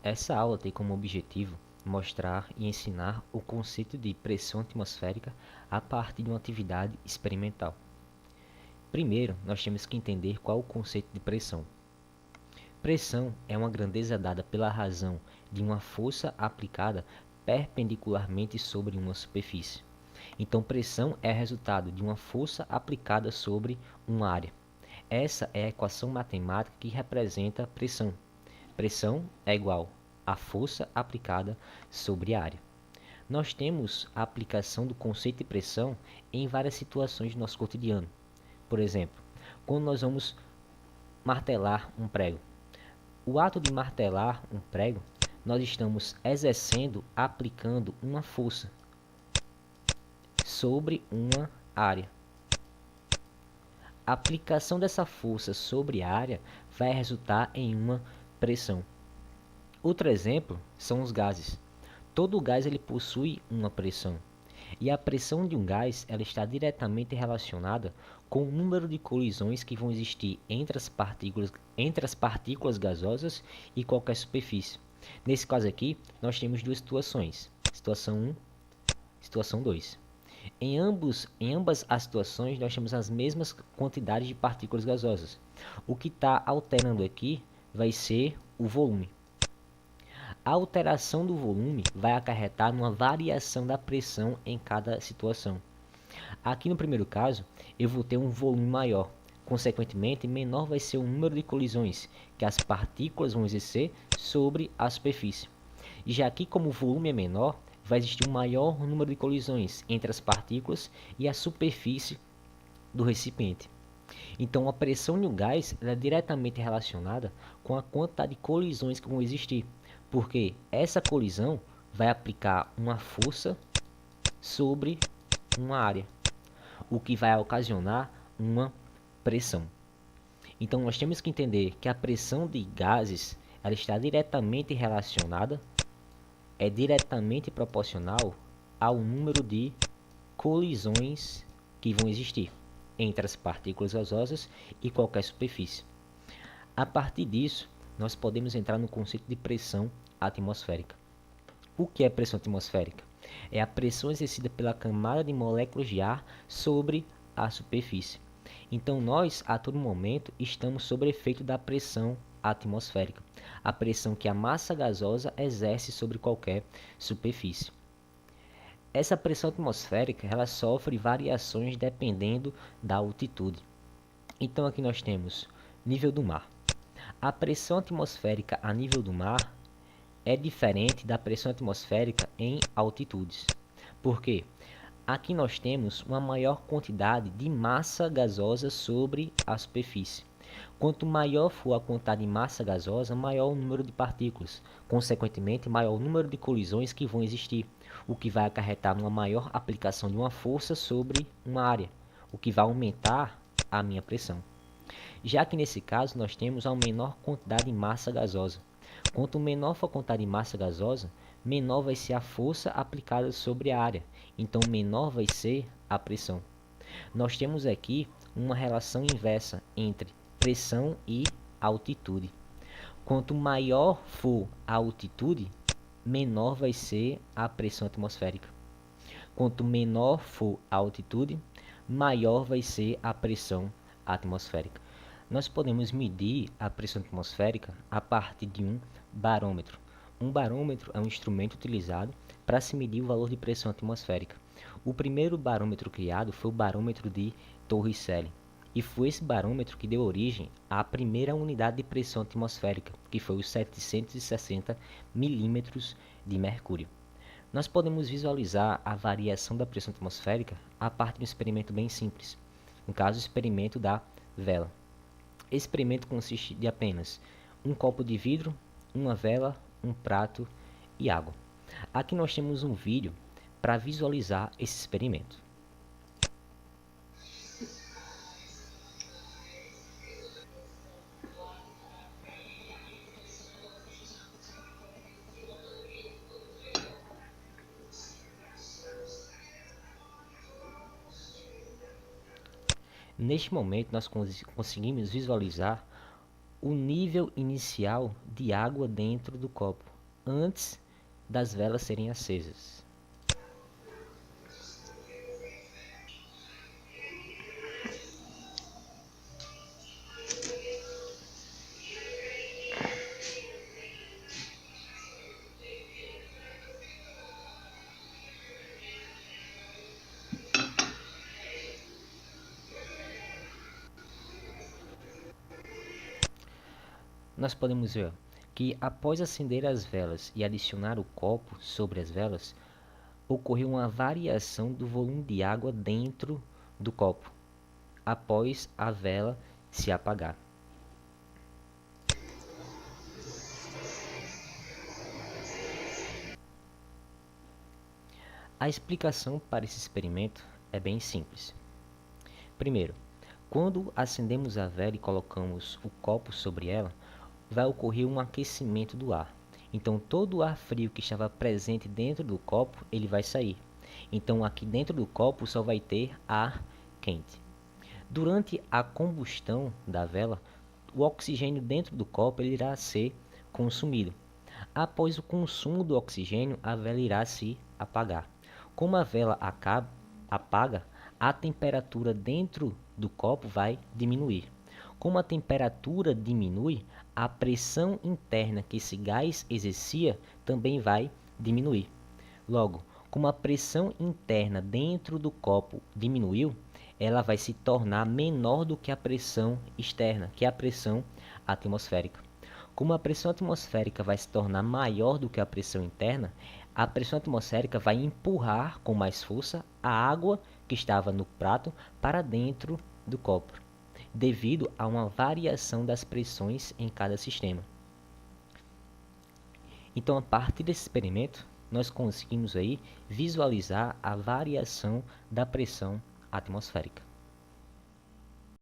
Essa aula tem como objetivo mostrar e ensinar o conceito de pressão atmosférica a partir de uma atividade experimental. Primeiro, nós temos que entender qual é o conceito de pressão. Pressão é uma grandeza dada pela razão de uma força aplicada perpendicularmente sobre uma superfície. Então, pressão é resultado de uma força aplicada sobre uma área. Essa é a equação matemática que representa pressão. Pressão é igual a força aplicada sobre a área. Nós temos a aplicação do conceito de pressão em várias situações do nosso cotidiano. Por exemplo, quando nós vamos martelar um prego. O ato de martelar um prego, nós estamos exercendo, aplicando uma força sobre uma área. A aplicação dessa força sobre a área vai resultar em uma pressão. Outro exemplo são os gases. Todo gás ele possui uma pressão. E a pressão de um gás ela está diretamente relacionada com o número de colisões que vão existir entre as partículas gasosas e qualquer superfície. Nesse caso aqui, nós temos duas situações. Situação 1, situação 2. Em ambas as situações, nós temos as mesmas quantidades de partículas gasosas. O que está alterando aqui vai ser o volume. A alteração do volume vai acarretar numa variação da pressão em cada situação. Aqui no primeiro caso, eu vou ter um volume maior. Consequentemente, menor vai ser o número de colisões que as partículas vão exercer sobre a superfície. E já aqui, como o volume é menor, vai existir um maior número de colisões entre as partículas e a superfície do recipiente. Então, a pressão de um gás é diretamente relacionada com a quantidade de colisões que vão existir, porque essa colisão vai aplicar uma força sobre uma área, o que vai ocasionar uma pressão. Então, nós temos que entender que a pressão de gases ela está diretamente relacionada, é diretamente proporcional ao número de colisões que vão existir entre as partículas gasosas e qualquer superfície. A partir disso, nós podemos entrar no conceito de pressão atmosférica. O que é pressão atmosférica? É a pressão exercida pela camada de moléculas de ar sobre a superfície. Então, nós, a todo momento, estamos sob efeito da pressão atmosférica, a pressão que a massa gasosa exerce sobre qualquer superfície. Essa pressão atmosférica ela sofre variações dependendo da altitude. Então, aqui nós temos nível do mar. A pressão atmosférica a nível do mar é diferente da pressão atmosférica em altitudes. Por quê? Aqui nós temos uma maior quantidade de massa gasosa sobre a superfície. Quanto maior for a quantidade de massa gasosa, maior o número de partículas. Consequentemente, maior o número de colisões que vão existir, o que vai acarretar numa maior aplicação de uma força sobre uma área, o que vai aumentar a minha pressão. Já que nesse caso nós temos a menor quantidade de massa gasosa. Quanto menor for a quantidade de massa gasosa, menor vai ser a força aplicada sobre a área, então menor vai ser a pressão. Nós temos aqui uma relação inversa entre pressão e altitude. Quanto maior for a altitude, menor vai ser a pressão atmosférica. Quanto menor for a altitude, maior vai ser a pressão atmosférica. Nós podemos medir a pressão atmosférica a partir de um barômetro. Um barômetro é um instrumento utilizado para se medir o valor de pressão atmosférica. O primeiro barômetro criado foi o barômetro de Torricelli, e foi esse barômetro que deu origem à primeira unidade de pressão atmosférica, que foi os 760 milímetros de mercúrio. Nós podemos visualizar a variação da pressão atmosférica a partir de um experimento bem simples, no caso o experimento da vela. Esse experimento consiste de apenas um copo de vidro, uma vela, um prato e água. Aqui nós temos um vídeo para visualizar esse experimento. Neste momento nós conseguimos visualizar o nível inicial de água dentro do copo. antes das velas serem acesas. Nós podemos ver que após acender as velas e adicionar o copo sobre as velas, ocorreu uma variação do volume de água dentro do copo após a vela se apagar. A explicação para esse experimento é bem simples. Primeiro, quando acendemos a vela e colocamos o copo sobre ela, vai ocorrer um aquecimento do ar. Então todo o ar frio que estava presente dentro do copo, ele vai sair. Então aqui dentro do copo só vai ter ar quente. Durante a combustão da vela, o oxigênio dentro do copo ele irá ser consumido. Após o consumo do oxigênio, a vela irá se apagar. Como a vela apaga, a temperatura dentro do copo vai diminuir. Como a temperatura diminui, a pressão interna que esse gás exercia também vai diminuir. Logo, como a pressão interna dentro do copo diminuiu, ela vai se tornar menor do que a pressão externa, que é a pressão atmosférica. Como a pressão atmosférica vai se tornar maior do que a pressão interna, a pressão atmosférica vai empurrar com mais força a água que estava no prato para dentro do copo, devido a uma variação das pressões em cada sistema. Então, a partir desse experimento, nós conseguimos aí visualizar a variação da pressão atmosférica.